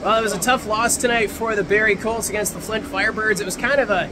Well, it was a tough loss tonight for the Barrie Colts against the Flint Firebirds. It was kind of a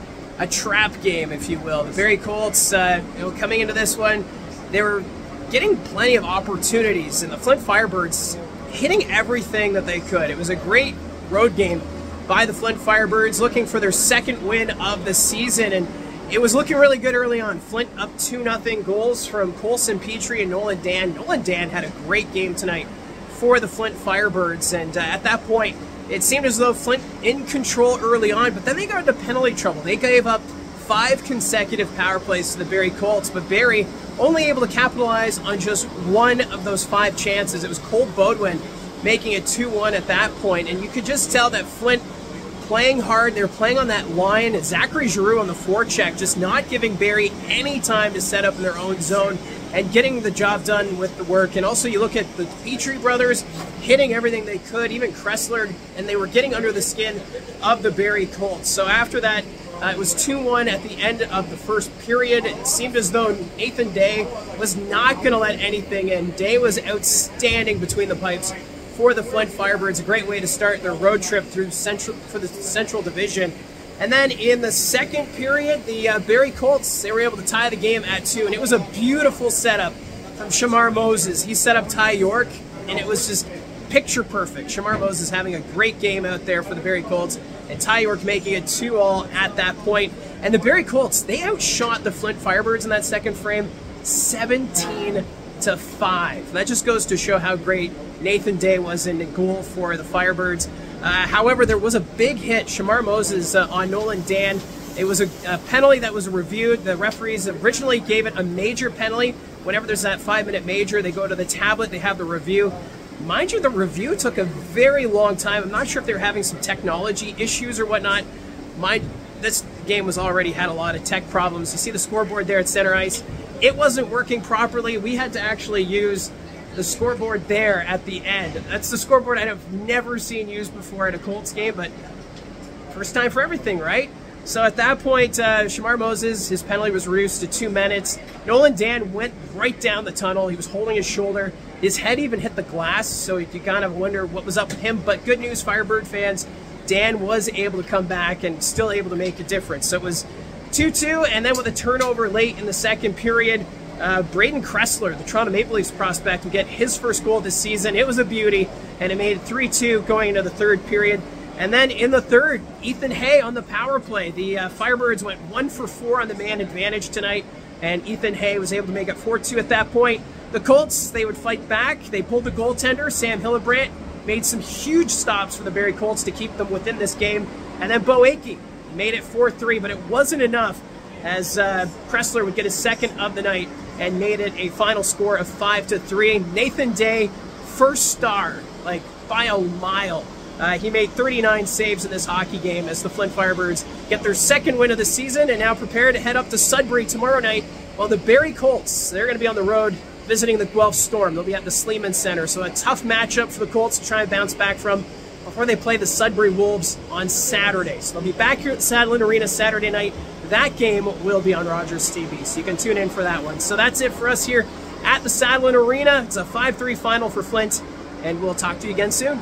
trap game, if you will. The Barrie Colts, coming into this one, they were getting plenty of opportunities, and the Flint Firebirds hitting everything that they could. It was a great road game by the Flint Firebirds, looking for their second win of the season, and it was looking really good early on. Flint up 2-0, goals from Colson Petrie and Nolan Dan. Nolan Dan had a great game tonight for the Flint Firebirds, and at that point, it seemed as though Flint in control early on, but then they got into penalty trouble. They gave up 5 consecutive power plays to the Barrie Colts, but Barrie only able to capitalize on just one of those 5 chances. It was Cole Bodwin making it 2-1 at that point, and you could just tell that Flint playing hard. They were playing on that line. Zachary Giroux on the forecheck, just not giving Barrie any time to set up in their own zone and getting the job done with the work. And also you look at the Petrie brothers hitting everything they could, even Kressler, and they were getting under the skin of the Barrie Colts. So after that, it was 2-1 at the end of the first period. It seemed as though Nathan Day was not going to let anything in. Day was outstanding between the pipes for the Flint Firebirds. A great way to start their road trip through the Central Division. And then in the second period, the Barrie Colts, they were able to tie the game at 2, and it was a beautiful setup from Shamar Moses. He set up Ty York, and it was just picture perfect. Shamar Moses having a great game out there for the Barrie Colts, and Ty York making it 2-2 at that point. And the Barrie Colts, they outshot the Flint Firebirds in that second frame 17-5. That just goes to show how great Nathan Day was in the goal for the Firebirds. However, there was a big hit, Shamar Moses on Nolan Dan. It was a penalty that was reviewed. The referees originally gave it a major penalty. Whenever there's that 5-minute major, they go to the tablet, they have the review. Mind you, the review took a very long time. I'm not sure if they were having some technology issues or whatnot. This game was already had a lot of tech problems. You see the scoreboard there at center ice. It wasn't working properly. We had to actually use the scoreboard there at the end. That's the scoreboard I have never seen used before at a Colts game, but first time for everything, right? So at that point, Shamar Moses, his penalty was reduced to 2 minutes. Nolan Dan went right down the tunnel. He was holding his shoulder. His head even hit the glass, so you kind of wonder what was up with him. But good news, Firebird fans, Dan was able to come back and still able to make a difference. So it was 2-2, and then with a turnover late in the second period, Braden Kressler, the Toronto Maple Leafs prospect, would get his first goal this season. It was a beauty, and it made it 3-2 going into the third period. And then in the third, Ethan Hay on the power play. The Firebirds went 1 for 4 on the man advantage tonight, and Ethan Hay was able to make it 4-2 at that point. The Colts, they would fight back. They pulled the goaltender, Sam Hillebrandt, made some huge stops for the Barrie Colts to keep them within this game. And then Bo Akey made it 4-3, but it wasn't enough as Kressler would get his second of the night and made it a final score of 5-3. Nathan Day, first star, like by a mile. He made 39 saves in this hockey game as the Flint Firebirds get their second win of the season and now prepare to head up to Sudbury tomorrow night. While the Barrie Colts, they're going to be on the road visiting the Guelph Storm. They'll be at the Sleeman Center. So a tough matchup for the Colts to try and bounce back from before they play the Sudbury Wolves on Saturday. So they'll be back here at Saddlein Arena Saturday night. That game will be on Rogers TV, so you can tune in for that one. So that's it for us here at the Saddlein Arena. It's a 5-3 final for Flint, and we'll talk to you again soon.